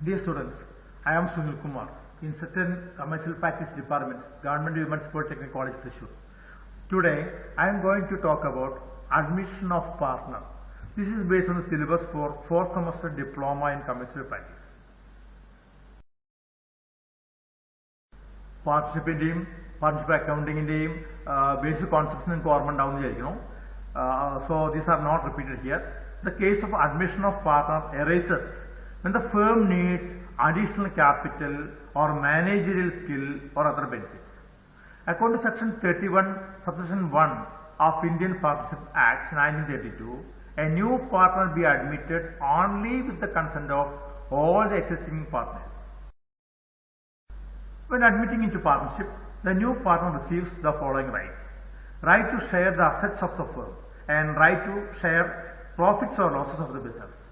Dear students, I am Sunil Kumar, in Certain Commercial Practice Department, Government Women's Polytechnic College, Thrissur. Today, I am going to talk about admission of partner. This is based on the syllabus for 4th semester diploma in commercial practice. Partnership accounting basic concepts in government down so these are not repeated here. The case of admission of partner arises when the firm needs additional capital or managerial skill or other benefits. According to Section 31, Subsection 1 of Indian Partnership Act 1932, a new partner be admitted only with the consent of all the existing partners. When admitting into partnership, the new partner receives the following rights: right to share the assets of the firm and right to share profits or losses of the business.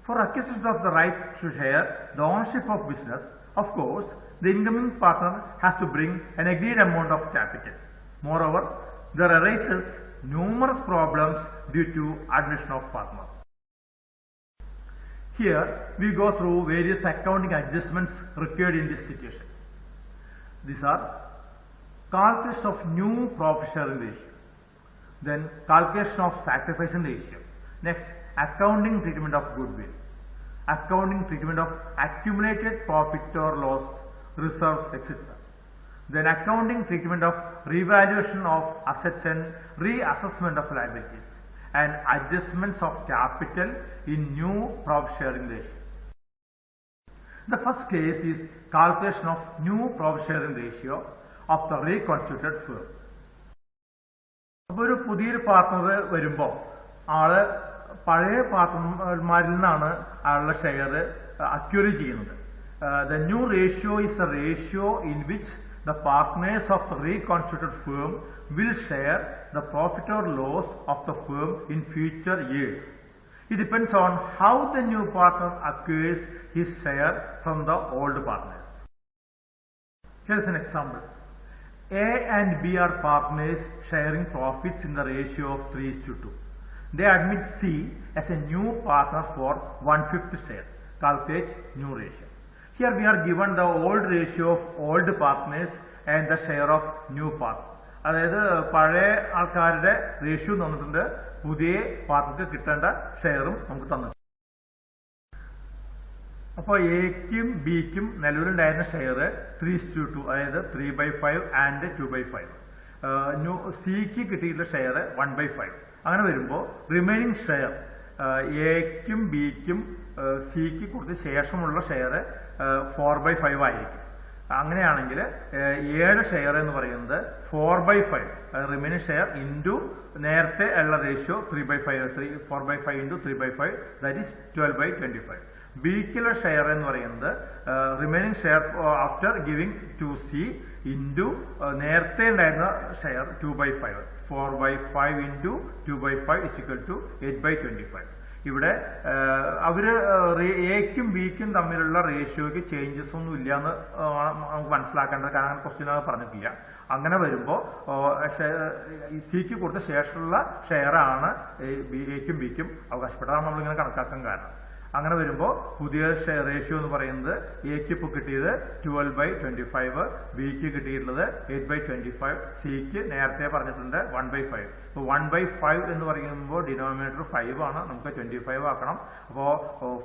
For acquisition of the right to share the ownership of business, of course, the incoming partner has to bring an agreed amount of capital. Moreover, there arises numerous problems due to admission of partner. Here, we go through various accounting adjustments required in this situation. These are calculation of new profit sharing ratio, then calculation of sacrificing ratio, next accounting treatment of goodwill, accounting treatment of accumulated profit or loss, reserves, etc. Then accounting treatment of revaluation of assets and reassessment of liabilities, and adjustments of capital in new profit sharing ratio. The first case is calculation of new profit sharing ratio of the reconstituted firm. അപ്പോൾ ഒരു പുതിയൊരു partner വരുമ്പോൾ ആള് പഴയ പാർട്ണർമാരിൽ നിന്നാണ് ആളുടെ share acquire ചെയ്യുന്നത്. The new ratio is a ratio in which the partners of the reconstituted firm will share the profit or loss of the firm in future years. It depends on how the new partner acquires his share from the old partners. Here is an example. A and B are partners sharing profits in the ratio of 3:2. They admit C as a new partner for 1/5 share. Calculate new ratio. Here we are given the old ratio of old partners and the share of new partner. അതായത് പഴയ ആൾക്കാരുടെ ratio തന്നിട്ടുണ്ട്, പുതിയ പാർട്ടിക്ക് കിട്ടേണ്ട ഷെയറും നമുക്ക് തന്നിട്ടുണ്ട്. അപ്പോൾ എക്കും ബിക്കും നിലവിലുണ്ടായിരുന്ന ഷെയർ 3:2, അതായത് 3/5 ആൻഡ് 2/5. സിക്ക് കിട്ടിയിട്ടുള്ള ഷെയർ 1/5. അങ്ങനെ വരുമ്പോൾ റിമൈനിങ് ഷെയർ എക്കും ബിക്കും സിക്ക് കൊടുത്ത ശേഷമുള്ള ഷെയർ 4/5 ആയിരിക്കും. അങ്ങനെയാണെങ്കിൽ എയുടെ ഷെയർ എന്ന് പറയുന്നത് 4/5, റിമൈനിങ് ഷെയർ ഇൻറ്റു നേരത്തെ ഉള്ള റേഷ്യോ 3/5, 4/5 ഇൻറ്റു 3/5, ദാറ്റ് ഈസ് 12/25. ബിക്കുള്ള ഷെയർ എന്ന് പറയുന്നത് remaining share after giving to C into നേരത്തെ ഉണ്ടായിരുന്ന share 2/5. 4/5 into 2/5 is equal to 8/25. ഇവിടെ അവര് എക്കും ബിക്കും തമ്മിലുള്ള റേഷ്യോയ്ക്ക് ചേഞ്ചസ് ഒന്നും ഇല്ല എന്ന് നമുക്ക് മനസ്സിലാക്കേണ്ടത്, കാരണം അങ്ങനെ ക്വസ്റ്റ്യൻ പറഞ്ഞിട്ടില്ല. അങ്ങനെ വരുമ്പോൾ സിക്ക് കൊടുത്ത ശേഷമുള്ള ഷെയറാണ് എക്കും ബിക്കും അവകാശപ്പെട്ടതാണ് നമ്മളിങ്ങനെ കണക്കാക്കാൻ കാരണം. അങ്ങനെ വരുമ്പോൾ പുതിയ റേഷ്യോ എന്ന് പറയുന്നത് എക്ക് ഇപ്പോൾ കിട്ടിയത് 12/25, ബിക്ക് കിട്ടിയിട്ടുള്ളത് 8/25, സിക്ക് നേരത്തെ പറഞ്ഞിട്ടുണ്ട് 1/5. ഇപ്പോൾ 1/5 എന്ന് പറയുമ്പോൾ ഡിനോമിനേറ്റർ 5 ആണ്, നമുക്ക് 25 ആക്കണം. അപ്പോൾ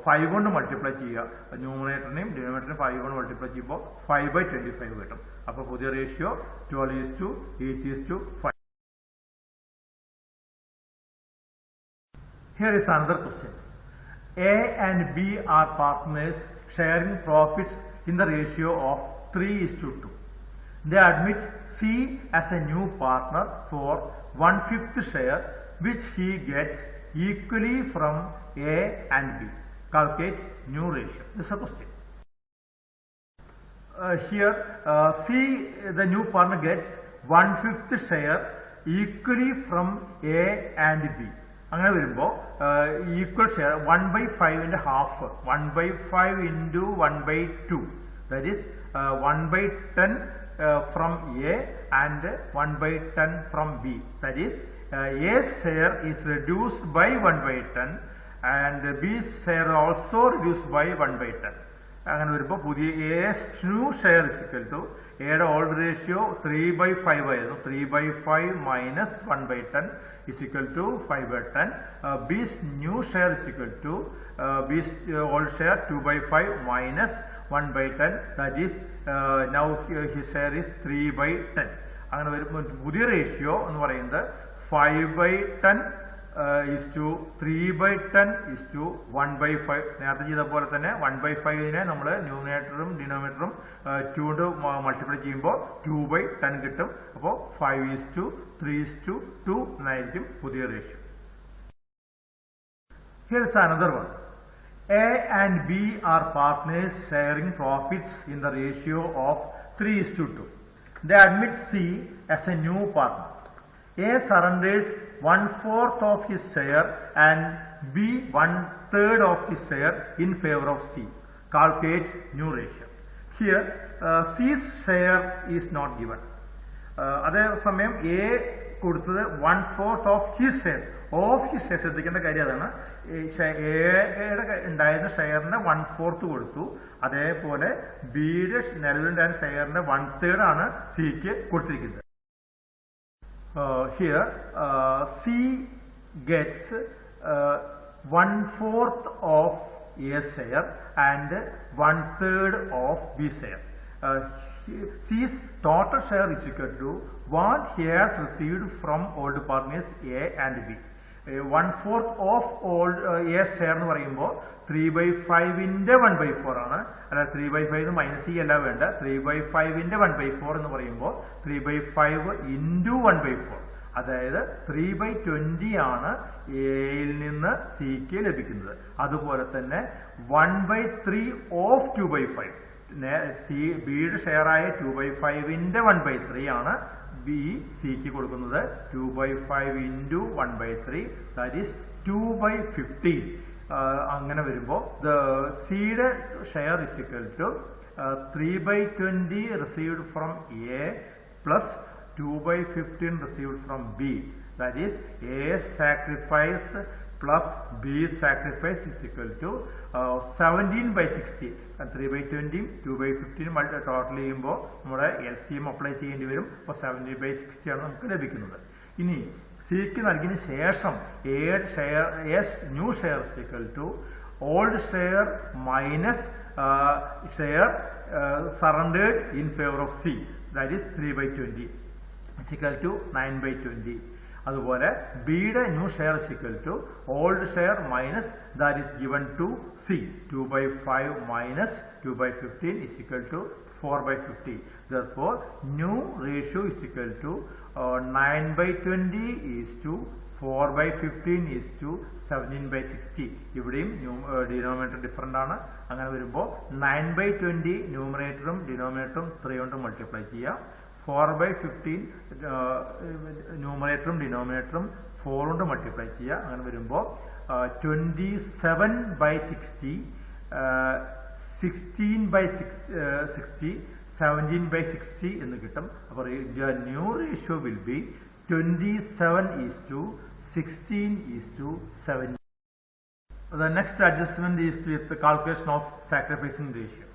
5 കൊണ്ട് മൾട്ടിപ്ലൈ ചെയ്യുക, ന്യൂമിനേറ്ററിനെയും ഡിനോമിനേറ്ററിനെയും 5 കൊണ്ട് മൾട്ടിപ്ലൈ ചെയ്യുമ്പോൾ 5/25 കിട്ടും. അപ്പോൾ പുതിയ ratio 12:8:5. Here is another question. A and B are partners sharing profits in the ratio of 3:2. They admit C as a new partner for 1/5 share, which he gets equally from A and B. Calculate new ratio. This is a question. Here C, the new partner, gets 1/5 share equally from A and B. അങ്ങനെ വരുമ്പോൾ equal share 1/5 half, 1/5 into 1/2, that is 1/10 from A and 1/10 from B. That is A's share is reduced by 1/10 and B's share also reduced by 1/10. അങ്ങനെ വരുമ്പോൾ പുതിയ new share is equal to എയുടെ old ratio 3/5 ആയിരുന്നു. 3/5 minus 1/10 is equal to 5/10. B's new share is equal to B's old share 2/5 minus 1/10. That is now his share is 3/10. അങ്ങനെ വരുമ്പോൾ പുതിയ ratio എന്ന് പറയുന്നത് 5/10 is to 3/10 is to 1/5. നേരത്തെ ചെയ്ത പോലെ തന്നെ 1/5നെ നമ്മൾ ന്യൂമിനേറ്ററും ഡിനോമിനേറ്ററും 2 കൊണ്ട് മൾട്ടിപ്ലൈ ചെയ്യുമ്പോൾ 2/10 കിട്ടും. അപ്പോൾ 5:3:2 എന്നായിരിക്കും പുതിയ ratio. Here is another one. A and B are partners sharing profits in the ratio of 3:2. They admit C as a new partner. A surrenders 1/4 of his share and B 1/3 of his share in favor of C. Calculate new ratio. Here C's share is not given. അതേസമയം A കൊടുത്തത് 1/4 of his share. Of his share ശ്രദ്ധിക്കേണ്ട കാര്യം അതാണ്. എയുടെ ഉണ്ടായിരുന്ന ഷെയറിന്റെ 1/4 കൊടുത്തു. അതേപോലെ ബിയുടെ നിലവിലുണ്ടായിരുന്ന ഷെയറിന്റെ 1/3 ആണ് സിക്ക് കൊടുത്തിരിക്കുന്നത്. Here C gets 1/4 of A's share and 1/3 of B's share. C's total share is equal to what he has received from old partners A and B. 1/4 of old A's share എന്ന് പറയുമ്പോൾ 3/5ന്റെ 1/4 ആണ്. അല്ല 3/5 മൈനസ് അല്ല വേണ്ട. 3/5ന്റെ 1/4 എന്ന് പറയുമ്പോൾ 3/5 into 1/4, അതായത് 3/20 ആണ് എയിൽ നിന്ന് സിക്ക് ലഭിക്കുന്നത്. അതുപോലെ തന്നെ 1/3 ഓഫ് 2/5 ബിയുടെ ഷെയറായ 2/5ന്റെ 1/3 ആണ് ബി സിക്ക് കൊടുക്കുന്നത്. 2/5 into 1/3 ദാറ്റ് ഈസ് 2/15. അങ്ങനെ വരുമ്പോൾ സിയുടെ share is equal to 3/20 received from A plus 2/15 received from B. That is A's sacrifice plus B's sacrifice is equal to 17/60. 3/20 2/15 total ചെയ്യുമ്പോൾ നമ്മുടെ LCM അപ്ലൈ ചെയ്യേണ്ടി വരും. അപ്പോൾ 17/60 ആണ് നമുക്ക് ലഭിക്കുന്നത്. ഇനി സിക്ക് നൽകിയതിന് ശേഷം new share is equal to old share minus share surrendered in favour of C, that is 3/20 is equal to 9/20. അതുപോലെ ബിയുടെ new share is equal to old share minus that is given to C. 2/5 minus 2/15 is equal to 4/50. Therefore new ratio is equal to 9/20 is to 4/15 is to 17/60. ഇവിടെയും denominator different ആണ്. അങ്ങനെ വരുമ്പോൾ 9/20 ന്യൂമറേറ്ററും ഡിനോമിനേറ്ററും 3 കൊണ്ട് multiply ചെയ്യാം. 4/15 ന്യൂമറേറ്ററും ഡിനോമിനേറ്ററും 4 കൊണ്ട് multiply ചെയ്യുക. അങ്ങനെ വരുമ്പോൾ 27/60, 16/60, 17/60 എന്ന് കിട്ടും. അപ്പോൾ new ratio will be 27:16:17. The next adjustment is with the calculation of sacrificing ratio.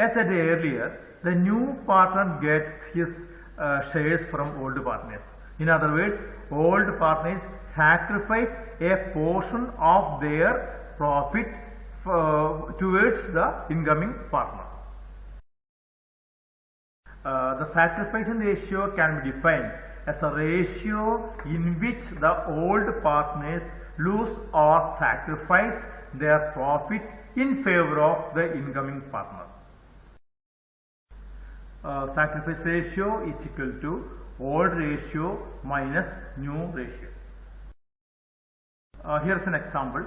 As said earlier, the new partner gets his shares from old partners. In other words, old partners sacrifice a portion of their profit towards the incoming partner. The sacrificing ratio can be defined as a ratio in which the old partners lose or sacrifice their profit in favor of the incoming partner. Sacrifice ratio is equal to old ratio minus new ratio. Here is an example.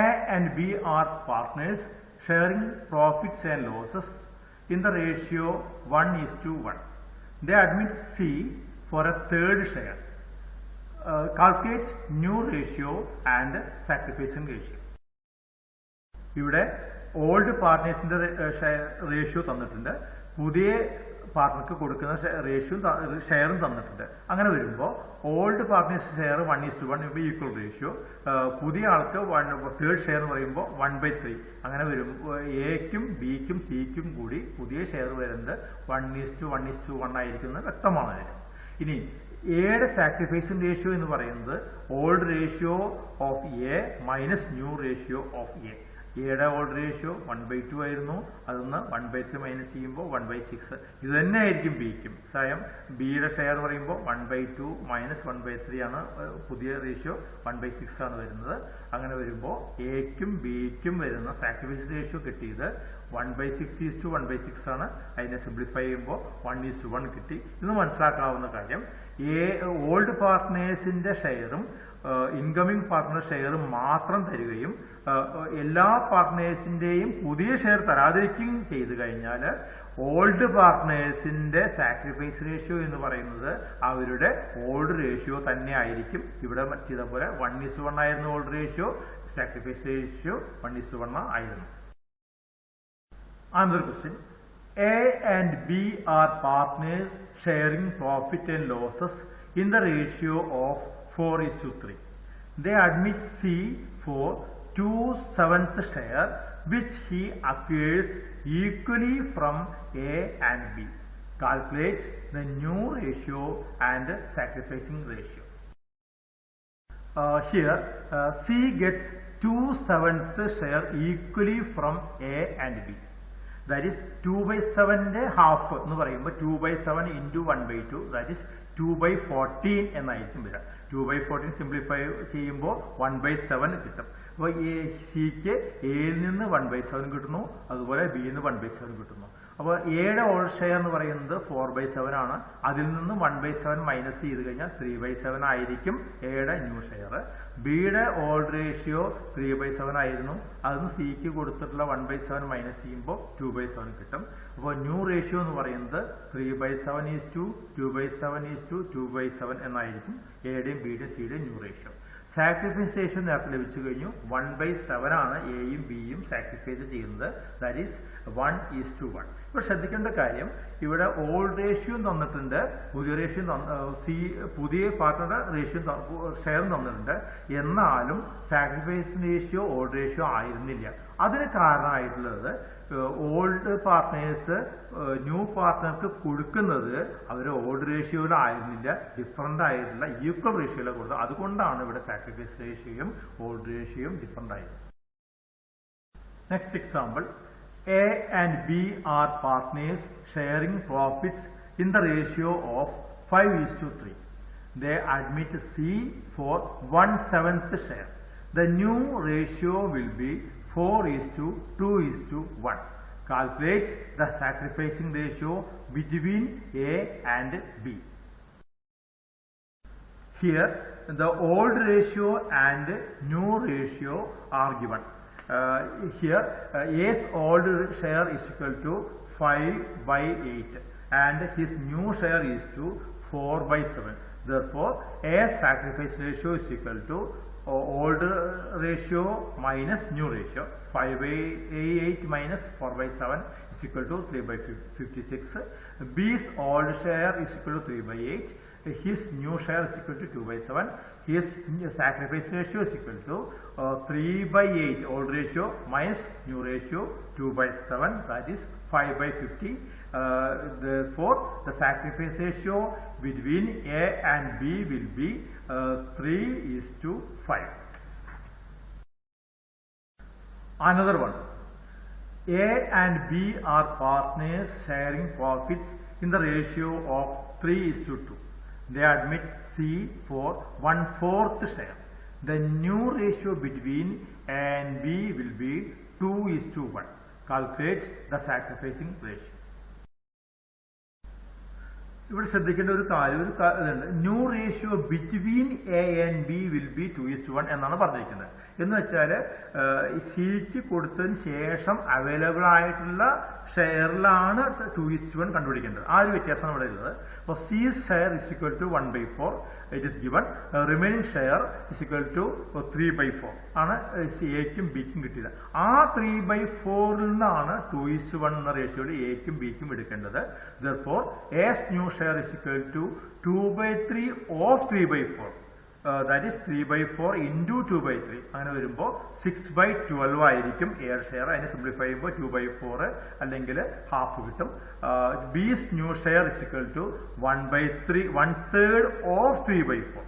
A and B are partners sharing profits and losses in the ratio 1:1. They admit C for a third share. Calculate new ratio and sacrificing ratio. ഇവിടെ old പാർട്ട്നേഴ്സിന്റെ ratio തന്നിട്ടുണ്ട്. പുതിയ പാർട്ട്ണർക്ക് കൊടുക്കുന്ന ഷെയറും തന്നിട്ടുണ്ട്. അങ്ങനെ വരുമ്പോൾ old partners share 1:1 equal ratio, പുതിയ ആൾക്ക് തേർഡ് ഷെയർ എന്ന് പറയുമ്പോൾ 1/3. അങ്ങനെ വരുമ്പോൾ എക്കും ബിക്കും സിക്കും കൂടി പുതിയ ഷെയർ വരുന്നത് 1:1:1 ആയിരിക്കുന്നത് വ്യക്തമാണ് അതിന്. ഇനി എയുടെ സാക്രിഫൈസിംഗ് റേഷ്യോ എന്ന് പറയുന്നത് old ratio of A minus new ratio of A. എയുടെ ഓൾഡ് റേഷ്യോ 1/2 ആയിരുന്നു, അതൊന്ന് 1/3 മൈനസ് ചെയ്യുമ്പോൾ 1/6. ഇത് തന്നെ ആയിരിക്കും ബിക്കും. ബിയുടെ ഷെയർ എന്ന് പറയുമ്പോൾ 1/2 മൈനസ് 1/3 ആണ് പുതിയ റേഷ്യോ, 1/6 ആണ് വരുന്നത്. അങ്ങനെ വരുമ്പോൾ എക്കും ബിക്കും വരുന്ന സാക്രിഫൈസ് റേഷ്യോ കിട്ടിയത് 1/6:1/6 ആണ്. അതിനെ സിംപ്ലിഫൈ ചെയ്യുമ്പോൾ 1:1 കിട്ടി. ഇത് മനസ്സിലാക്കാവുന്ന കാര്യം, ഓൾഡ് പാർട്ട്നേഴ്സിന്റെ ഷെയറും ഇൻകമിംഗ് പാർട്ട്ണർ ഷെയറും മാത്രം തരികയും എല്ലാ പാർട്ട്നേഴ്സിന്റെയും പുതിയ ഷെയർ തരാതിരിക്കുകയും ചെയ്തു കഴിഞ്ഞാൽ ഓൾഡ് പാർട്ട്നേഴ്സിന്റെ സാക്രിഫൈസ് റേഷ്യോ എന്ന് പറയുന്നത് അവരുടെ ഓൾഡ് റേഷ്യോ തന്നെ ആയിരിക്കും. ഇവിടെ ചെയ്ത പോലെ 1:1 ആയിരുന്നു ഓൾഡ് റേഷ്യോ, സാക്രിഫൈസ് റേഷ്യോ 1:1 ആയിരുന്നു. Another question. A and B are partners sharing profit and losses in the ratio of 4:3. They admit C for 2/7 share which he acquires equally from A and B. Calculate the new ratio and sacrificing ratio. Here C gets 2/7 share equally from A and B. That is 2/7 half എന്ന് പറയുമ്പോൾ 2/7 into 1/2, that is 2/14 എന്നായിരിക്കും വരിക. 2/14 simplify ചെയ്യുമ്പോൾ 1/7 കിട്ടും. അപ്പോൾ സിക്ക് എയിൽ നിന്ന് 1/7 കിട്ടുന്നു, അതുപോലെ ബിയിൽ നിന്ന് 1/7 കിട്ടുന്നു. അപ്പോൾ എയുടെ ഓൾഡ് ഷെയർ എന്ന് പറയുന്നത് 4/7 ആണ്. അതിൽ നിന്ന് 1/7 മൈനസ് ചെയ്ത് കഴിഞ്ഞാൽ 3/7 ആയിരിക്കും എയുടെ ന്യൂ ഷെയർ. ബിയുടെ ഓൾഡ് റേഷ്യോ 3/7 ആയിരുന്നു. അതിന് സിക്ക് കൊടുത്തിട്ടുള്ള 1/7 മൈനസ് ചെയ്യുമ്പോൾ 2/7 കിട്ടും. അപ്പോൾ ന്യൂ റേഷ്യോ എന്ന് പറയുന്നത് 3/7:2/7:2/7 എന്നായിരിക്കും എയുടെയും ബിയുടെയും സിയുടെയും ന്യൂ റേഷ്യോ. സാക്രിഫൈസ് റേഷ്യോ നേരത്തെ ലഭിച്ചു കഴിഞ്ഞു. 1/7 ആണ് എയും ബിയും സാക്രിഫൈസ് ചെയ്യുന്നത്, ദാറ്റ് ഈസ് 1:1. ഇപ്പോൾ ശ്രദ്ധിക്കേണ്ട കാര്യം, ഇവിടെ ഓൾഡ് റേഷ്യോ തന്നിട്ടുണ്ട്, പുതിയ റേഷ്യോ പുതിയ പാർട്ട്ണറുടെ റേഷ്യോ ഷെയറും തന്നിട്ടുണ്ട്. എന്നാലും സാക്രിഫൈസ് റേഷ്യോ ഓൾഡ് റേഷ്യോ ആയിരുന്നില്ല. അതിന് കാരണമായിട്ടുള്ളത് ഓൾഡ് പാർട്ട്നേഴ്സ് ന്യൂ പാർട്ട്ണർക്ക് കൊടുക്കുന്നത് അവർ ഓൾഡ് റേഷ്യോയിലായിരുന്നില്ല, ഡിഫറൻ്റ് ആയിട്ടുള്ള ഈക്വൽ റേഷ്യോയിലാണ് കൊടുത്തത്. അതുകൊണ്ടാണ് ഇവിടെ സാക്രിഫൈസ് റേഷ്യോയും ഓൾഡ് റേഷ്യോയും ഡിഫറൻ്റ് ആയത്. Next example. A and B are partners sharing profits in the ratio of 5:3. They admit C for 1/7 share. The new ratio will be 4:2:1. Calculate the sacrificing ratio between A and B. Here the old ratio and new ratio are given. Here A's old share is equal to 5/8 and his new share is to 4/7. Therefore A's sacrifice ratio is equal to old ratio minus new ratio. 5/8 minus 4/7 is equal to 3/56. B's old share is equal to 3/8. His new share is equal to 2/7. His sacrifice ratio is equal to 3/8 old ratio minus new ratio 2/7, that is 5/50. Therefore the sacrifice ratio between A and B will be 3:5. Another one. A and B are partners sharing profits in the ratio of 3:2. They admit C for 1/4 share. The new ratio between A and B will be 2:1. Calculate the sacrificing ratio. ഇവിടെ ശ്രദ്ധിക്കേണ്ട ഒരു കാര്യം new ratio between A and B will be 2:1 എന്നാണ് പറഞ്ഞിരിക്കുന്നത്. എന്ന് വെച്ചാൽ സിക്ക് കൊടുത്തതിന് ശേഷം അവൈലബിൾ ആയിട്ടുള്ള ഷെയറിലാണ് 2:1 കണ്ടുപിടിക്കേണ്ടത്. ആ ഒരു വ്യത്യാസമാണ് ഇവിടെ ഉള്ളത്. അപ്പോൾ C's share is equal to 1/4 it is given. Remaining share is equal to 3/4 ആണ് എക്കും ബിക്കും കിട്ടിയത്. ആ 3/4 നിന്നാണ് 2:1 എന്ന റേഷ്യോയിൽ എക്കും ബിക്കും എടുക്കേണ്ടത്. Therefore, A's new share is equal to 2/3 of 3/4. That is 3/4 into 2/3. അങ്ങനെ വരുമ്പോൾ 6/12 ആയിരിക്കും എയർ ഷെയർ. അതിനെ സിംപ്ലിഫൈ ചെയ്യുമ്പോൾ 2/4 അല്ലെങ്കിൽ ഹാഫ് കിട്ടും. B's new share is equal to 1/3 of 3/4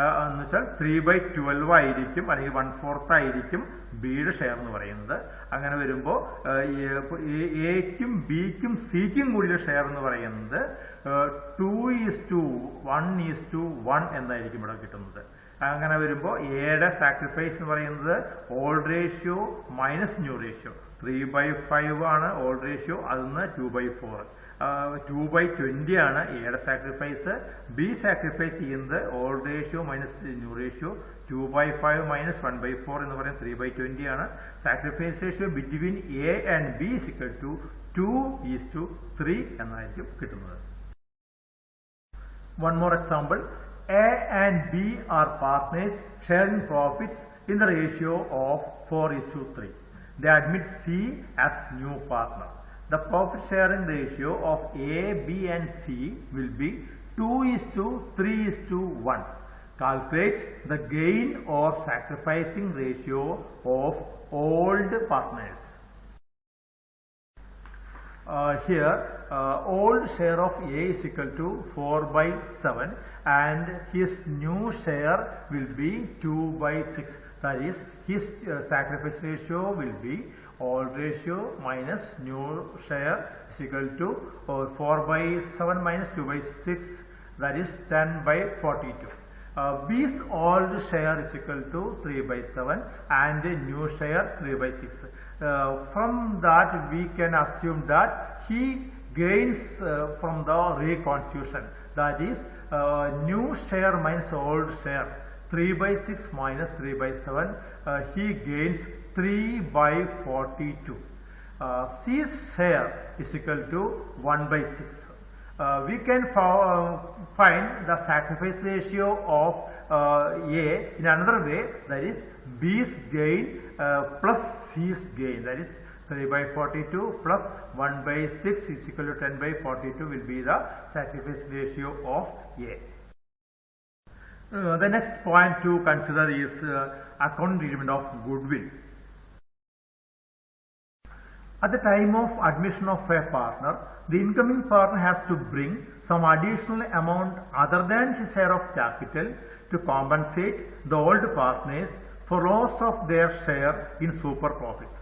എന്ന് വെച്ചാൽ 3/12 ആയിരിക്കും, അല്ലെങ്കിൽ 1/4 ആയിരിക്കും ബിയുടെ ഷെയർ എന്ന് പറയുന്നത്. അങ്ങനെ വരുമ്പോൾ എക്കും ബിക്കും സിക്കും കൂടിയ ഷെയർ എന്ന് പറയുന്നത് 2:1 എന്നായിരിക്കും ഇവിടെ കിട്ടുന്നത്. അങ്ങനെ വരുമ്പോൾ എയുടെ സാക്രിഫൈസ് എന്ന് പറയുന്നത് old ratio minus new ratio. 3/5 ആണ് ഓൾഡ് റേഷ്യോ, അതിന്ന് 2/4. 2/20 ആണ് എയുടെ സാക്രിഫൈസ്. ബി സാക്രിഫൈസ് ചെയ്യുന്നത് old ratio minus new ratio. 2/5 minus 1/4 എന്ന് പറയുന്നത് 3/20 ആണ്. Sacrifice ratio between A and B is equal to 2:3 എന്നായിരിക്കും കിട്ടുന്നത്. One more example. A and B are partners sharing profits in the ratio of 4:3. They admit C as new partner. The profit sharing ratio of A, B and C will be 2:3:1. Calculate the gain or sacrificing ratio of old partners. Here old share of A is equal to 4/7 and his new share will be 2/6. That is, his sacrifice ratio will be old ratio minus new share is equal to 4/7 minus 2/6, that is 10/42. B's old share is equal to 3/7 and new share 3/6. From that we can assume that he gains from the reconstitution, that is new share minus old share. 3/6 minus 3/7, he gains 3/42. C's share is equal to 1/6. We can find the sacrifice ratio of A in another way, that is B's gain plus C's gain, that is 3/42 plus 1/6 is equal to 10/42 will be the sacrifice ratio of A. The next point to consider is account treatment of goodwill. At the time of admission of a partner, the incoming partner has to bring some additional amount other than his share of capital to compensate the old partners for loss of their share in super profits.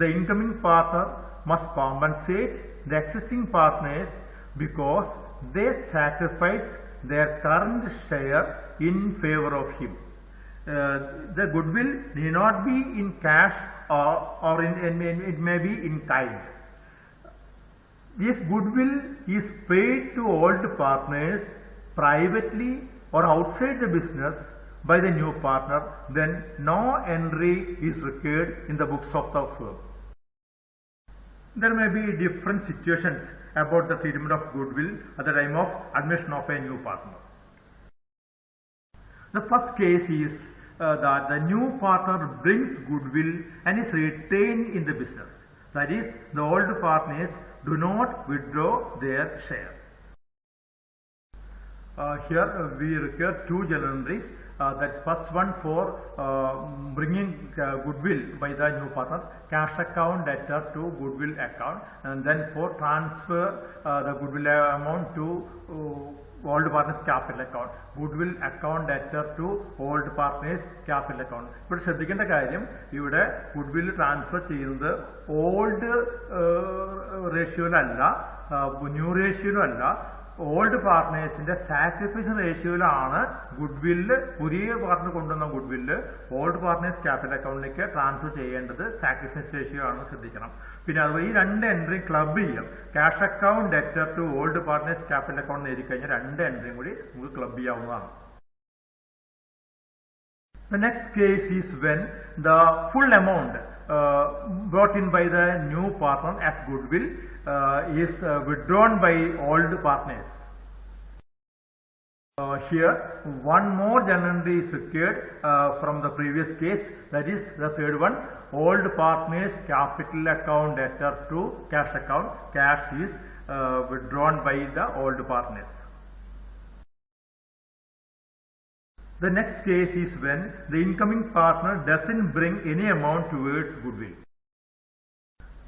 The incoming partner must compensate the existing partners because they sacrifice their current share in favor of him. The goodwill need not be in cash or it may be in kind. If goodwill is paid to old partners privately or outside the business by the new partner, then no entry is required in the books of the firm. There may be different situations about the treatment of goodwill at the time of admission of a new partner. The first case is that the new partner brings goodwill and is retained in the business. That is, the old partners do not withdraw their share. Here we require two journal entries. That's first one for bringing goodwill by the new partner, cash account debtor to goodwill account, and then for transfer the goodwill amount to old partners capital account, goodwill account debtor to old partners capital account. ഇവിടെ ശ്രദ്ധിക്കേണ്ട കാര്യം, ഇവിടെ goodwill transfer ചെയ്യുന്നത് old റേഷ്യോയിലല്ല, new റേഷ്യോയിലും അല്ല, old പാർട്ട്നേഴ്സിന്റെ sacrifice റേഷ്യോയിലാണ് ഗുഡ്വില്ല് പുതിയ പാർട്ട്ണർ കൊണ്ടുവന്ന ഗുഡ്വില്ല് ഓൾഡ് പാർട്ട്നേഴ്സ് ക്യാപിറ്റൽ അക്കൗണ്ടിലേക്ക് ട്രാൻസ്ഫർ ചെയ്യേണ്ടത് സാക്രിഫൈസ് റേഷ്യോ ആണെന്ന് ശ്രദ്ധിക്കണം. പിന്നെ അതുപോലെ ഈ രണ്ട് എൻട്രി ക്ലബ് ചെയ്യാം. Cash account debtor to old partners capital account എഴുതി കഴിഞ്ഞാൽ രണ്ട് എൻട്രിയും കൂടി നമുക്ക് ക്ലബ് ചെയ്യാവുന്നതാണ്. The next case is when the full amount brought in by the new partner as goodwill is withdrawn by old partners. Here one more journal entry is required from the previous case, that is the third one, old partners capital account debtor to cash account. Cash is withdrawn by the old partners. The next case is when the incoming partner doesn't bring any amount towards goodwill.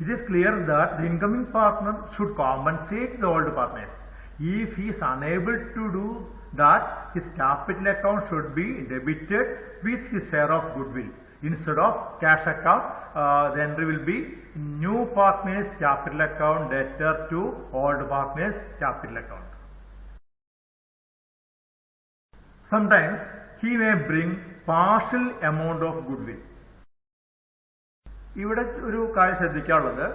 It is clear that the incoming partner should compensate the old partners. If he is unable to do that, his capital account should be debited with his share of goodwill. Instead of cash account, the entry will be new partners capital account debtor to old partners capital account. Sometimes he may bring partial amount of goodwill. ഇവിടെ ഒരു കാര്യം ശ്രദ്ധിക്കാനുള്ളത്,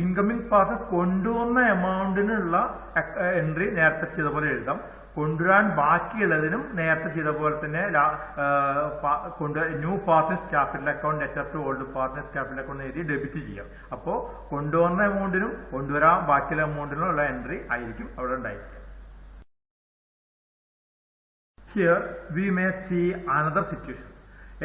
incoming partner കൊണ്ടുവന്ന എമൗണ്ടിനുള്ള entry നേരത്തെ ചെയ്ത പോലെ എഴുതാം. കൊണ്ടുവരാൻ ബാക്കിയുള്ളതിനും നേരത്തെ ചെയ്ത പോലെ തന്നെ new partners capital account debtor to old partners capital account എഴുതി ഡെബിറ്റ് ചെയ്യാം. അപ്പോൾ കൊണ്ടുവന്ന എമൗണ്ടിനും കൊണ്ടുവരാൻ ബാക്കിയുള്ള എമൗണ്ടിനും ഉള്ള എൻട്രി ആയിരിക്കും അവിടെ ഉണ്ടായിരിക്കുക. Here we may see another situation.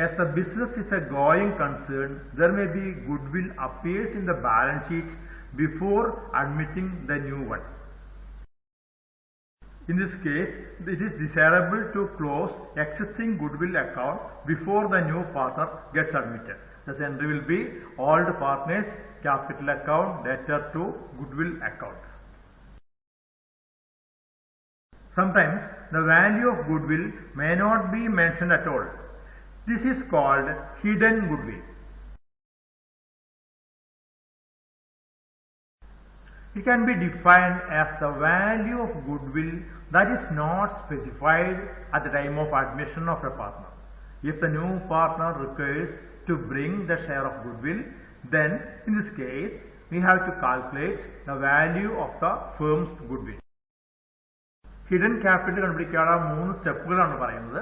As the business is a going concern, there may be goodwill appears in the balance sheet before admitting the new one. In this case, it is desirable to close existing goodwill account before the new partner gets admitted. This entry will be old partners capital account debtor to goodwill account. Sometimes the value of goodwill may not be mentioned at all. This is called hidden goodwill. It can be defined as the value of goodwill that is not specified at the time of admission of a partner. If the new partner requires to bring the share of goodwill, then in this case we have to calculate the value of the firm's goodwill. Hidden capital കണ്ടുപിടിക്കാനുള്ള 3 സ്റ്റെപ്പുകളാണ് പറയുന്നത്.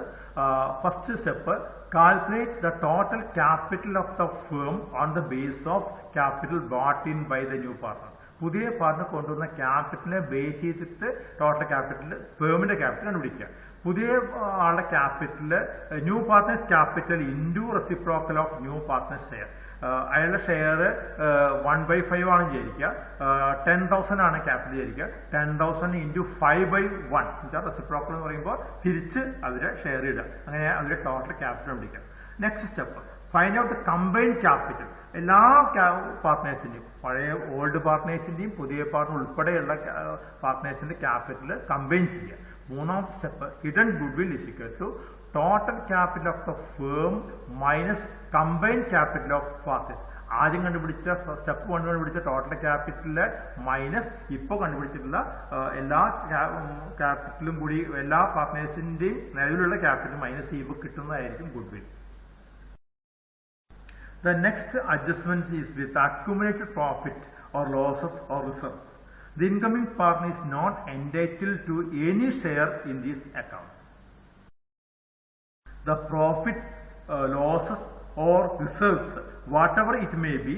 First step, calculate the total capital of the firm on the base of capital bought in by the new partner. പുതിയ partner കൊണ്ടുവന്ന ക്യാപിറ്റലിനെ base ചെയ്തിട്ട് total capital ഫേമിന്റെ capital കണ്ടുപിടിക്കുക. പുതിയ ആളുടെ capital new partners capital into reciprocal of new partners share. അയാളുടെ share 1/5 ആണ് വിചാരിക്കുക. 10,000 ആണ് ക്യാപിറ്റൽ വിചാരിക്കുക. 10,000 ഇൻറ്റു 5/1 എന്നുവെച്ചാൽ റെസിപ്രോക്കൽ എന്ന് പറയുമ്പോൾ തിരിച്ച് അവരെ ഷെയർ ഇടുക. അങ്ങനെ അവരുടെ ടോട്ടൽ ക്യാപിറ്റൽ കണ്ടുപിടിക്കുക. Next step, find out the combined capital. എല്ലാ പാർട്ട്നേഴ്സിന്റെയും, പഴയ ഓൾഡ് പാർട്ട്നേഴ്സിന്റെയും പുതിയ പാർട്ട്ണർ ഉൾപ്പെടെയുള്ള പാർട്ട്നേഴ്സിന്റെ ക്യാപിറ്റൽ കമ്പൈൻ ചെയ്യുക. മൂന്നാമത്തെ step, hidden goodwill is equal to total capital of the firm minus combined capital of partners. ആദ്യം കണ്ടുപിടിച്ച സ്റ്റെപ്പ് 1 കണ്ടുപിടിച്ച ടോട്ടൽ ക്യാപിറ്റൽ മൈനസ് ഇപ്പോൾ കണ്ടുപിടിച്ചിട്ടുള്ള എല്ലാ ക്യാപിറ്റലും കൂടി എല്ലാ പാർട്ട്നേഴ്സിന്റെയും നിലവിലുള്ള ക്യാപിറ്റൽ മൈനസ് ചെയ്യുമ്പോൾ കിട്ടുന്നതായിരിക്കും goodwill. The next adjustment is with accumulated profit or losses or reserves. The incoming partner is not entitled to any share in these accounts. The profits, losses or reserves, whatever it may be,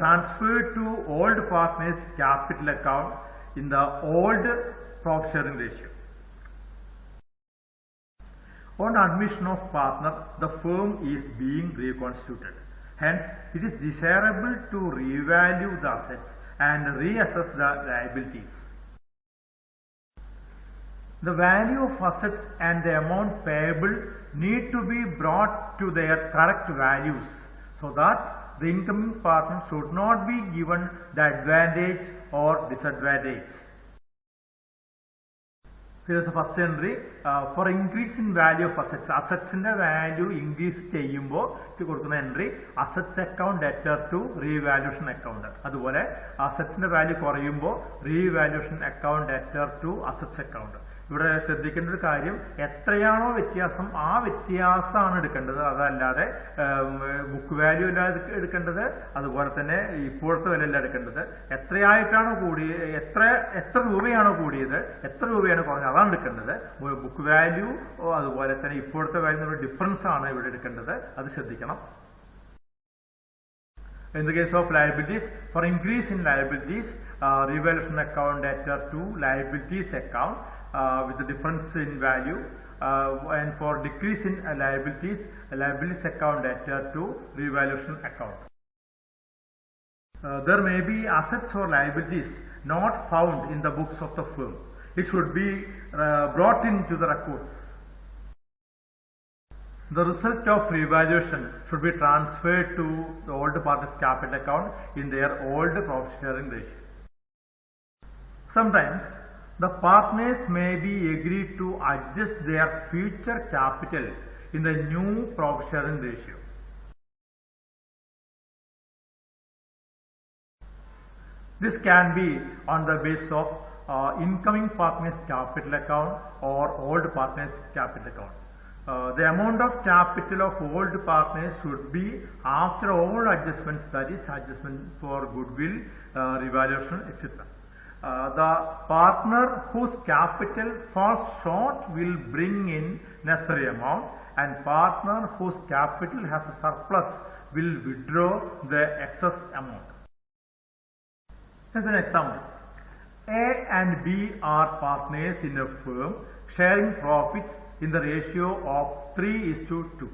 transferred to old partner's capital account in the old profit sharing ratio. On admission of partner, the firm is being reconstituted. Hence, it is desirable to revalue the assets and reassess the liabilities. The value of assets and the amount payable need to be brought to their correct values so that the incoming partner should not be given the advantage or disadvantage. Here is the first entry. For increase in value of assets. Assets in the value increase ചെയ്യുമ്പോൾ കൊടുക്കുന്ന entry assets account debtor to revaluation account. അതുപോലെ അസറ്റ്സിന്റെ value കുറയുമ്പോൾ revaluation account debtor to assets account. ഇവിടെ ശ്രദ്ധിക്കേണ്ട ഒരു കാര്യം, എത്രയാണോ വ്യത്യാസം ആ വ്യത്യാസമാണ് എടുക്കേണ്ടത്, അതല്ലാതെ ബുക്ക് വാല്യൂ അല്ല എടുക്കേണ്ടത്, അതുപോലെ തന്നെ ഇപ്പോഴത്തെ വില അല്ല എടുക്കേണ്ടത്. എത്രയായിട്ടാണോ കൂടിയത്, എത്ര രൂപയാണോ കൂടിയത്, എത്ര രൂപയാണ് കുറഞ്ഞത്, അതാണ് എടുക്കേണ്ടത്. ബുക്ക് വാല്യൂ അതുപോലെ തന്നെ ഇപ്പോഴത്തെ വാല്യൂ ഡിഫറൻസ് ആണ് ഇവിടെ എടുക്കേണ്ടത്, അത് ശ്രദ്ധിക്കണം. In the case of liabilities, for increase in liabilities, revaluation account debtor to liabilities account with the difference in value, and for decrease in liabilities, liabilities account debtor to revaluation account. There may be assets or liabilities not found in the books of the firm. It should be brought into the records. The result of revaluation should be transferred to the old parties' capital account in their old profit sharing ratio. Sometimes the partners may be agreed to adjust their future capital in the new profit sharing ratio. This can be on the basis of incoming partners' capital account or old partners' capital account. The amount of capital of old partners should be after all adjustments, that is adjustment for goodwill, revaluation, etc. The partner whose capital falls short will bring in necessary amount, and partner whose capital has a surplus will withdraw the excess amount. As an example, A and B are partners in a firm sharing profits in the ratio of 3:2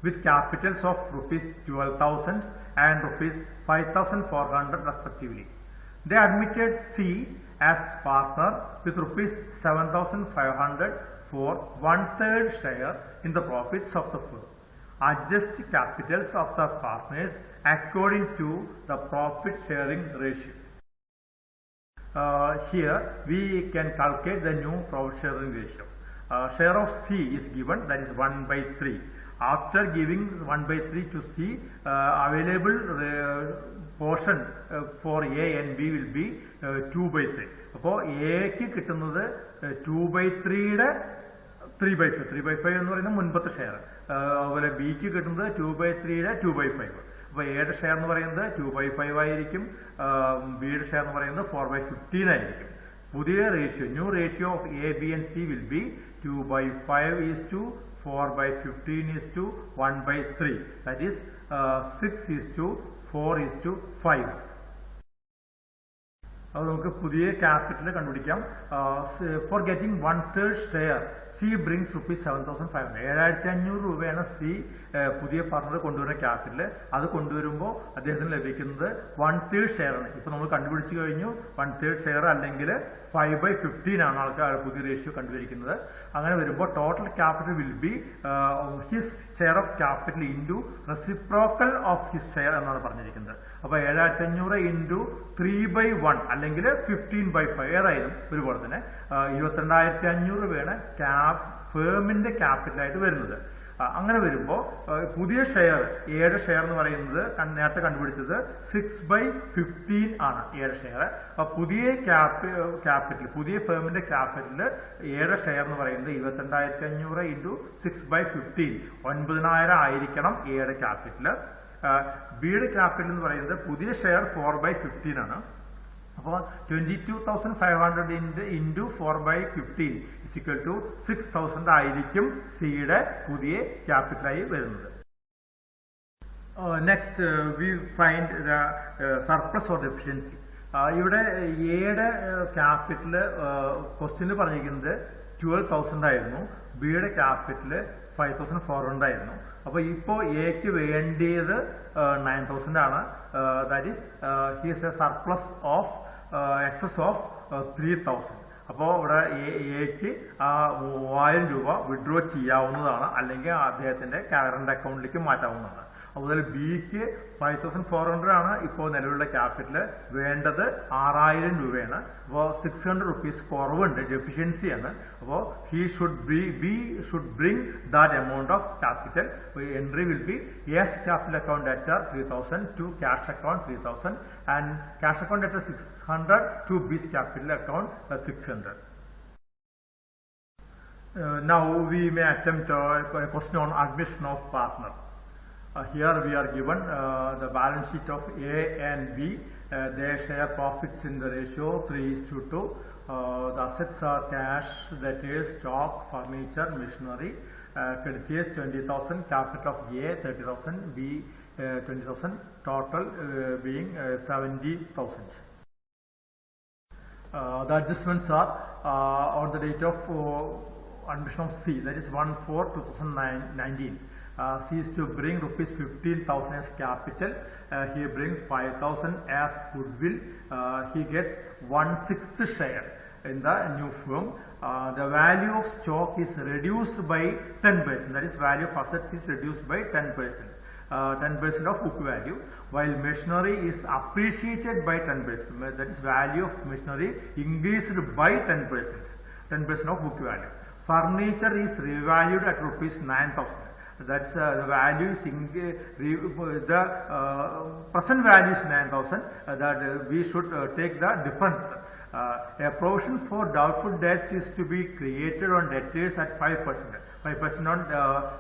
with capitals of rupees 12,000 and rupees 5,400 respectively. They admitted C as partner with rupees 7,500 for 1/3 share in the profits of the firm. Adjust capitals of the partners according to the profit sharing ratio. Here we can calculate the new profit sharing ratio. Share of C is given, that is 1/3. After giving 1/3 to C, available portion for A and B will be 2/3. അപ്പോൾ എക്ക് കിട്ടുന്നത് 2/3യുടെ 3/5. 3/5 എന്ന് പറയുന്നത് മുൻപത്തെ share. അതുപോലെ ബിക്ക് കിട്ടുന്നത് 2/3യുടെ 2/5. അപ്പോൾ എയുടെ ഷെയർ എന്ന് പറയുന്നത് 2/5 ആയിരിക്കും, ബിയുടെ ഷെയർ എന്ന് പറയുന്നത് 4/15 ആയിരിക്കും. പുതിയ ratio, new ratio of A, B and C will be 2/5 4/15 1/3. That is 6:4:5. അത് നമുക്ക് പുതിയ ക്യാപിറ്റൽ കണ്ടുപിടിക്കാം. For getting 1/3 share C brings rupees 7,500. 7,500 രൂപയാണ് സി പുതിയ പാർട്ണർ കൊണ്ടുവരുന്ന ക്യാപിറ്റൽ. അത് കൊണ്ടുവരുമ്പോൾ അദ്ദേഹത്തിന് ലഭിക്കുന്നത് 1/3 ഷെയർ ആണ്. ഇപ്പൊ നമ്മൾ കണ്ടുപിടിച്ചു കഴിഞ്ഞു 1/3 ഷെയർ അല്ലെങ്കിൽ 5/15 ആണ് ആൾക്കാർ പുതിയ റേഷ്യോ കണ്ടുപിടിക്കുന്നത്. അങ്ങനെ വരുമ്പോൾ total capital will be his share of capital into reciprocal of his share എന്നാണ് പറഞ്ഞിരിക്കുന്നത്. അപ്പോൾ 7,500 ഇൻറ്റു 3/1 അല്ലെങ്കിൽ 15/5 ഏതായാലും ഒരുപോലെ തന്നെ 22,500 രൂപയാണ് ഫേമിന്റെ ക്യാപിറ്റലായിട്ട് വരുന്നത്. അങ്ങനെ വരുമ്പോൾ പുതിയ ഷെയർ, എയുടെ ഷെയർ എന്ന് പറയുന്നത് നേരത്തെ കണ്ടുപിടിച്ചത് 6/15 ആണ് എയുടെ ഷെയർ. പുതിയ ക്യാപിറ്റൽ, പുതിയ ഫേമിന്റെ ക്യാപിറ്റൽ എയുടെ ഷെയർ എന്ന് പറയുന്നത് 22,500 ഇൻറ്റു 6/15 9,000 ആയിരിക്കണം എയുടെ ക്യാപിറ്റൽ. ബിയുടെ ക്യാപിറ്റൽ എന്ന് പറയുന്നത് പുതിയ ഷെയർ 4/15 ആണ്. അപ്പോൾ 22,500 ഇൻറ്റു 4/15 ഇസ് ഈക്വൽ ടു 6,000 ആയിരിക്കും സിയുടെ പുതിയ ക്യാപിറ്റലായി വരുന്നത്. Next we find the surplus or deficiency. ഇവിടെ എയുടെ ക്യാപിറ്റൽ ക്വസ്റ്റ്യനിൽ പറഞ്ഞിരിക്കുന്നത് 12,000 ആയിരുന്നു, ബിയുടെ ക്യാപിറ്റൽ 5,400 ആയിരുന്നു. അപ്പോൾ ഇപ്പോൾ എക്ക് വേണ്ടിയത് 9,000 ആണ്. That is he is a surplus of excess of 3,000. അപ്പോൾ ഇവിടെ എക്ക് 3000 രൂപ വിഡ്രോ ചെയ്യാവുന്നതാണ്, അല്ലെങ്കിൽ അദ്ദേഹത്തിന്റെ കറന്റ് അക്കൗണ്ടിലേക്ക് മാറ്റാവുന്നതാണ്. അതുപോലെ ബിക്ക് 5400 ആണ് ഇപ്പോൾ നിലവിലുള്ള ക്യാപിറ്റൽ, വേണ്ടത് 6000 രൂപയാണ്. അപ്പോൾ 600 റുപ്പീസ് കുറവുണ്ട്, ഡെഫിഷ്യൻസിയാണ്. അപ്പോൾ B should bring that amount of capital. Entry will be S capital account debtor 3000 to cash account 3000 and cash account debtor 600 to B's capital account 600. Now we may attempt a question on admission of partner. Here we are given the balance sheet of A and B. They share profits in the ratio 3:2. The assets are cash, that is stock, furniture, machinery. Creditors 20,000, capital of A 30,000, B 20,000, total being 70,000. The adjustments are on the date of admission of C, that is 1/4/2019. C is to bring rupees 15,000 as capital. He brings 5,000 as goodwill. He gets 1/6 share in the new firm. The value of stock is reduced by 10%. That is, value of assets is reduced by 10%. 10% of book value, while machinery is appreciated by 10%. That is, value of machinery increased by 10%. 10% of book value. Furniture is revalued at rupees 9,000. That's the value is the present value is 9,000. That we should take the difference. A provision for doubtful debts is to be created on debtors at 5%. 5% on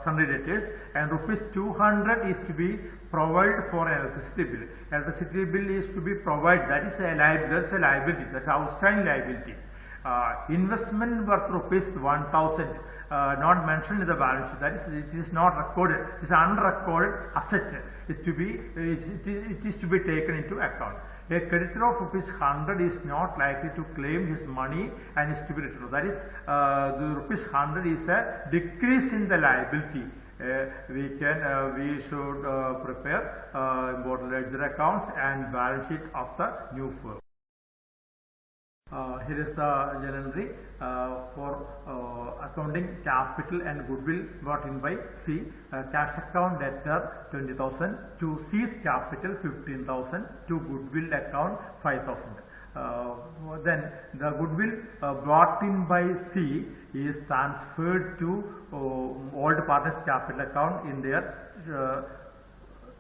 sundry debtors, and rupees 200 is to be provided for electricity bill. Electricity bill is to be provided. That is a liability. That's outstanding liability. Investment worth rupees 1,000, not mentioned in the balance sheet. That is, it is not recorded. It is unrecorded asset. It is to be taken into account. A creditor of rupees 100 is not likely to claim his money and is to be returned. That is, the rupees 100 is a decrease in the liability. We should prepare both ledger accounts and balance sheet of the new firm. Here is the journal entry for accounting capital and goodwill brought in by C. Cash account debtor 20,000, to C's capital 15,000, to goodwill account 5,000. Then the goodwill brought in by C is transferred to old partners capital account in their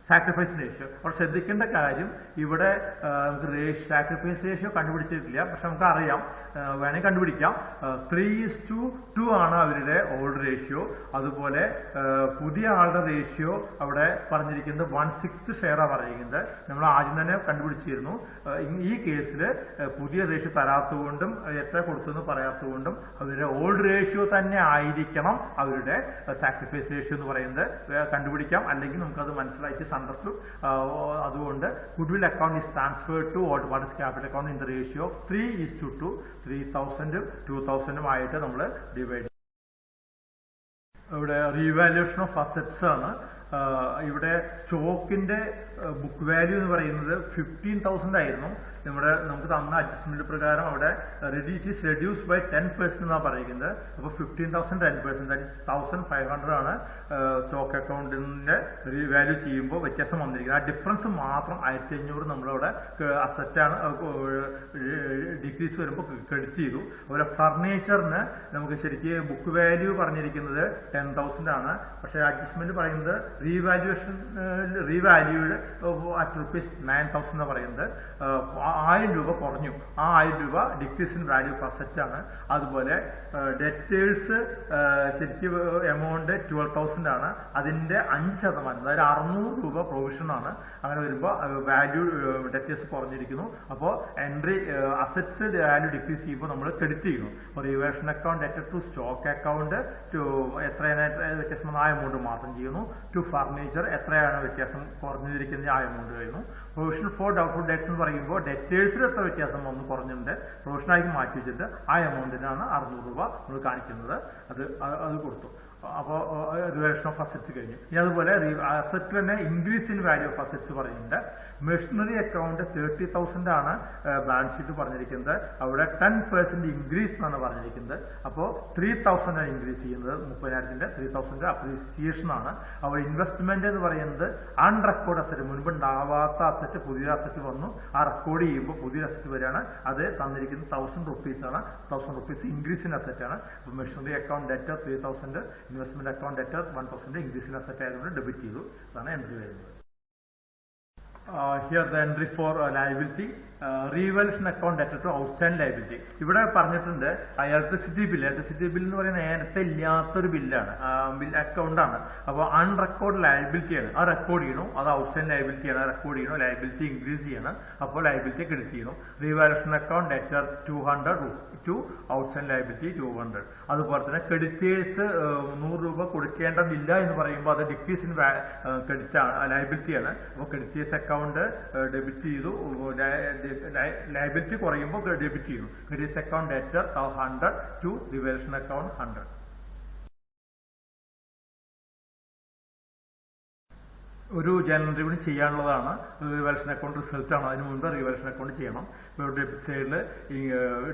sacrifice ratio. അപ്പോൾ ശ്രദ്ധിക്കേണ്ട കാര്യം, ഇവിടെ നമുക്ക് sacrifice ratio കണ്ടുപിടിച്ചിട്ടില്ല, പക്ഷെ നമുക്ക് അറിയാം, വേണമെങ്കിൽ കണ്ടുപിടിക്കാം. 3:2 ആണ് അവരുടെ ഓൾഡ് റേഷ്യോ. അതുപോലെ പുതിയ ആളുടെ റേഷ്യോ അവിടെ പറഞ്ഞിരിക്കുന്നത് 1/6 ഷെയറാണ് പറയുന്നത്. നമ്മൾ ആദ്യം തന്നെ കണ്ടുപിടിച്ചിരുന്നു. ഈ കേസിൽ പുതിയ റേഷ്യോ തരാത്തതുകൊണ്ടും എത്ര കൊടുത്തെന്ന് പറയാത്തതുകൊണ്ടും അവരുടെ ഓൾഡ് റേഷ്യോ തന്നെ ആയിരിക്കണം അവരുടെ സാക്രിഫൈസ് റേഷ്യോ എന്ന് പറയുന്നത്. കണ്ടുപിടിക്കാം, അല്ലെങ്കിൽ നമുക്കത് മനസ്സിലായിട്ട് understood. അതുകൊണ്ട് goodwill account is transferred to old partners capital account in the ratio of 3:2. 3,000 2,000 ആയിട്ട് നമ്മൾ ഡിവൈഡ്. ഇവിടെ റീവാലുവേഷൻ ഓഫ് അസറ്റ്സ് ആണ്. ഇവിടെ സ്റ്റോക്കിന്റെ ബുക്ക് വാല്യൂ എന്ന് പറയുന്നത് 15,000 ആയിരുന്നു. നമുക്ക് തന്ന അഡ്ജസ്റ്റ്മെന്റ് പ്രകാരം അവിടെ ഇറ്റ് ഈസ് റെഡ്യൂസ്ഡ് ബൈ 10% എന്നാണ് പറയുന്നത്. അപ്പോൾ 15,000 10%, ദാറ്റ് ഇസ് 1,500 ആണ് സ്റ്റോക്ക് അക്കൗണ്ടിന്റെ വാല്യൂ ചെയ്യുമ്പോൾ വ്യത്യാസം വന്നിരിക്കുന്നത്. ആ ഡിഫറൻസ് മാത്രം 1,500 നമ്മളവിടെ അസറ്റാണ് ഡിക്രീസ് വരുമ്പോൾ ക്രെഡിറ്റ് ചെയ്തു. അതുപോലെ ഫർണിച്ചറിന് നമുക്ക് ശരിക്കും ബുക്ക് വാല്യൂ പറഞ്ഞിരിക്കുന്നത് 10,000 ആണ്, പക്ഷേ അഡ്ജസ്റ്റ്മെന്റ് പറയുന്നത് റീവാല്യൂഡ് അറ്റ് rupees 9,000 എന്ന് പറയുന്നത് 1,000 രൂപ കുറഞ്ഞു. ആ 1,000 രൂപ decrease in value of asset ആണ്. അതുപോലെ ഡെറ്റേഴ്സ് ശരിക്കും എമൗണ്ട് 12,000 ആണ്, അതിന്റെ 5%, അതായത് 600 രൂപ പ്രൊവിഷൻ ആണ്. അങ്ങനെ വരുമ്പോൾ വാല്യൂ ഡെറ്റേഴ്സ് കുറഞ്ഞിരിക്കുന്നു. അപ്പോൾ എൻട്രി അസറ്റ്സ് വാല്യൂ ഡിക്രീസ് ചെയ്യുമ്പോൾ നമ്മൾ ക്രെഡിറ്റ് ചെയ്യുന്നു. അപ്പോൾ revaluation account debtor to stock account എത്രയാണ് വ്യത്യാസം, ആ എമൗണ്ട് മാത്രം ചെയ്യുന്നു. ടു ഫർണിച്ചർ എത്രയാണ് വ്യത്യാസം കുറഞ്ഞിരിക്കുന്നത്, ആ എമൗണ്ട് കഴിയുന്നു. പ്രൊവിഷൻ ഫോർ ഡൗട്ട്ഫുൾ ഡെറ്റ്സ് എന്ന് പറയുമ്പോൾ ഡെറ്റേഴ്സിൽ എത്ര വ്യത്യാസം വന്ന് കുറഞ്ഞിട്ടുണ്ട്, പ്രൊവിഷനായി മാറ്റി വെച്ചിട്ട് ആ എമൗണ്ടിനാണ് 600 രൂപ നമ്മൾ കാണിക്കുന്നത്. അത് കൊടുത്തു. അപ്പോൾ റിവാലുവേഷൻ ഓഫ് അസറ്റ്സ് കഴിഞ്ഞു. ഇനി അതുപോലെ അസറ്റ് തന്നെ increase in value of assets പറയുന്നുണ്ട്. മെഷീനറി അക്കൗണ്ട് 30,000 ആണ് ബാലൻസ് ഷീറ്റ് പറഞ്ഞിരിക്കുന്നത്. അവിടെ 10% ഇൻക്രീസ് എന്നാണ് പറഞ്ഞിരിക്കുന്നത്. അപ്പോൾ 3,000 ആണ് ഇൻക്രീസ് ചെയ്യുന്നത്. 30,000 3,000 അപ്രീസിയേഷൻ ആണ്. അവിടെ ഇൻവെസ്റ്റ്മെന്റ് എന്ന് പറയുന്നത് അൺറെക്കോർഡ് അസറ്റ്, മുൻപ് ഉണ്ടാവാത്ത അസറ്റ് പുതിയ അസറ്റ് വന്നു, ആ റെക്കോർഡ് ചെയ്യുമ്പോൾ പുതിയ അസറ്റ് വരികയാണ്. അത് തന്നിരിക്കുന്നത് 1,000 rupees ആണ്. 1,000 rupees ഇൻക്രീസ് ഇൻ അസറ്റ് ആണ്. അപ്പോൾ machinery account debtor 3,000, investment account debtor 1,000 increase in asset ആയതുകൊണ്ട് ഡെബിറ്റ് ചെയ്തു. അതാണ് എൻട്രി വരുന്നത്. Here the entry for liability, revaluation account debtor to outstanding liability. ഇവിടെ പറഞ്ഞിട്ടുണ്ട് ഇലക്ട്രിസിറ്റി ബില്ല് എന്ന് പറയുന്നത് നേരത്തെ ഇല്ലാത്തൊരു ബില്ലാണ്, ബിൽ അക്കൗണ്ടാണ്. അപ്പോൾ അൺറെക്കോർഡ് ലയബിലിറ്റിയാണ്, അത് റെക്കോർഡ് ചെയ്യണം. അത് ഔട്ട്സ്റ്റാൻഡിംഗ് ലയബിലിറ്റിയാണ്, റെക്കോർഡ് ചെയ്യണം. ലയബിലിറ്റി ഇൻക്രീസ് ചെയ്യണം, അപ്പോൾ ലയബിലിറ്റി ക്രെഡിറ്റ് ചെയ്യണം. Revaluation account debtor 200 to outstanding liability 200. അതുപോലെ തന്നെ ക്രെഡിറ്റേഴ്സ് 100 രൂപ കൊടുക്കേണ്ടതില്ല എന്ന് പറയുമ്പോൾ അത് ഡിക്രീസ് ഇൻ ക്രെഡിറ്റ് ആണ്, ലയബിലിറ്റിയാണ്. അപ്പോൾ ക്രെഡിറ്റേഴ്സ് അക്കൗണ്ട് ഡെബിറ്റ് ചെയ്തു, ലയബിലിറ്റി കുറയുമ്പോൾ ഡെബിറ്റ് ചെയ്യുന്നു. Credit account debtor 100 to revaluation account 100. ഒരു ജനറൽ റിവ്യൂ ചെയ്യാനുള്ളതാണ്. റിവാലുവേഷൻ അക്കൗണ്ട് റിസൾട്ട് ആണ്, അതിന് മുൻപ് റിവാലുവേഷൻ അക്കൗണ്ട് ചെയ്യണം. ഇപ്പോൾ ഡെബിറ്റ് സൈഡിൽ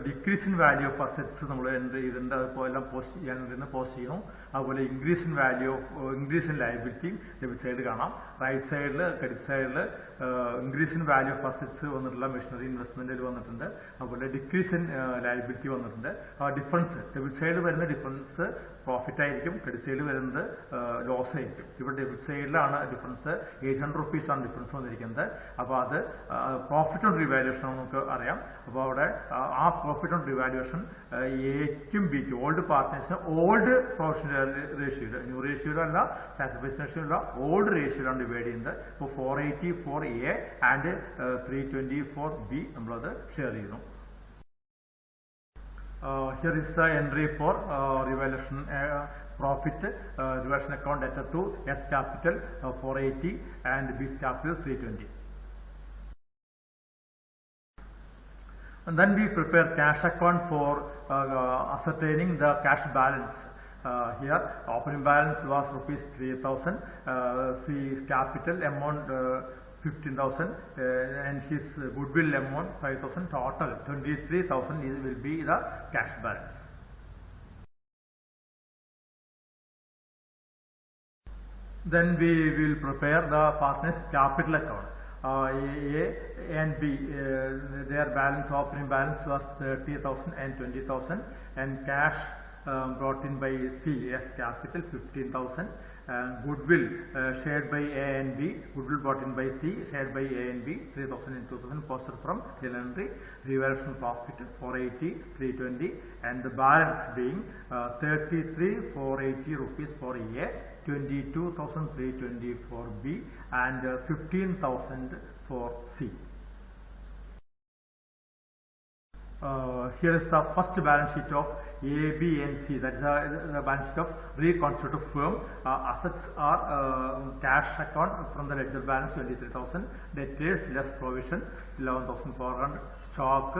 decrease in value of assets നമ്മൾ എൻട്രി ചെയ്തിട്ടുണ്ട്, അതുപോലെ എല്ലാം ജനറലിൽ നിന്ന് പോസ്റ്റ് ചെയ്യണം. അതുപോലെ increase in value of increase in liability debit side കാണാം. റൈറ്റ് സൈഡിൽ ക്രെഡിറ്റ് സൈഡിൽ increase in value of assets വന്നിട്ടുള്ള മെഷീനറി ഇൻവെസ്റ്റ്മെന്റിൽ വന്നിട്ടുണ്ട്. അതുപോലെ ഡിക്രീസ് ഇൻ ലയബിലിറ്റി വന്നിട്ടുണ്ട്. ഡിഫറൻസ് ഡെബിറ്റ് സൈഡിൽ വരുന്ന ഡിഫറൻസ് പ്രോഫിറ്റ് ആയിരിക്കും, ക്രെഡിറ്റ് സൈഡിൽ വരുന്നത് ലോസ് ആയിരിക്കും. ഇവിടെ ഡെബിറ്റ് സൈഡിലാണ് ഡിഫറൻസ് 800 rupees ആണ് ഡിഫറൻസ് വന്നിരിക്കുന്നത്. അപ്പോൾ അത് പ്രോഫിറ്റ് ഓൺ റിവാലുവേഷൻ നമുക്ക് അറിയാം. അപ്പോൾ അവിടെ ആ പ്രോഫിറ്റ് ഓൺ റിവാലുവേഷൻ എക്കും ബിക്കും ഓൾഡ് പാർട്ട്നേഴ്സിന് ഓൾഡ് പ്രൊഫഷണൽ റേഷ്യോയിൽ, ന്യൂ റേഷ്യോയിലോ അല്ല, സാക്രിഫൈസ് റേഷ്യോ അല്ല, ഓൾഡ് റേഷ്യോയിലാണ് ഡിവൈഡ് ചെയ്യുന്നത്. ഇപ്പോൾ 480 for A and 320 for B നമ്മളത് ഷെയർ ചെയ്യുന്നു. Here is the entry for revaluation profit, revaluation account debtor to S capital 480 and B's capital 320. And then we prepare cash account for ascertaining the cash balance. Here opening balance was rupees 3,000, C's capital amount 15,000 and his goodwill amount 5,000. Total 23,000 will be the cash balance. Then we will prepare the partners capital account. A and B, their balance, opening balance was 30,000 and 20,000, and cash brought in by C as capital 15,000. Goodwill shared by A and B, goodwill brought in by C shared by A and B 3,000 and 2,000 posted from journal entry. Revaluation profit 480 320 and the balance being 33,480 rupees for A, 22,320 for B and 15,000 for C. Here is the first balance sheet of A, B and C. That is the balance sheet of reconstituted firm. Assets are cash account from the ledger balance 23,000, debtors less provision 11,400, stock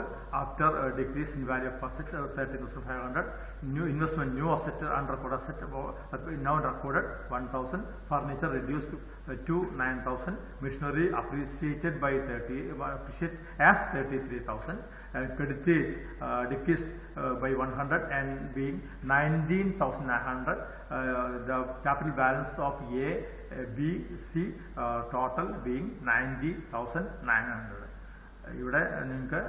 after decrease in value of asset 13,500, new investment, new asset, unrecorded asset now recorded 1,000, furniture reduced to 9,000, machinery appreciated by 33,000, creditors decreased by 100 and being 19,900. The capital balance of A, B, C total being 90,900. ഇവിടെ നിങ്ങൾക്ക്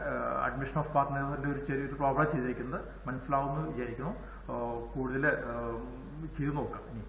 admission of പാർട്ട്നേഴ്സിന്റെ ഒരു ചെറിയൊരു problem ചെയ്തിരിക്കുന്നത് മനസ്സിലാവുമെന്ന് വിചാരിക്കുന്നു. കൂടുതൽ ചെയ്തു നോക്കാം ഇനി.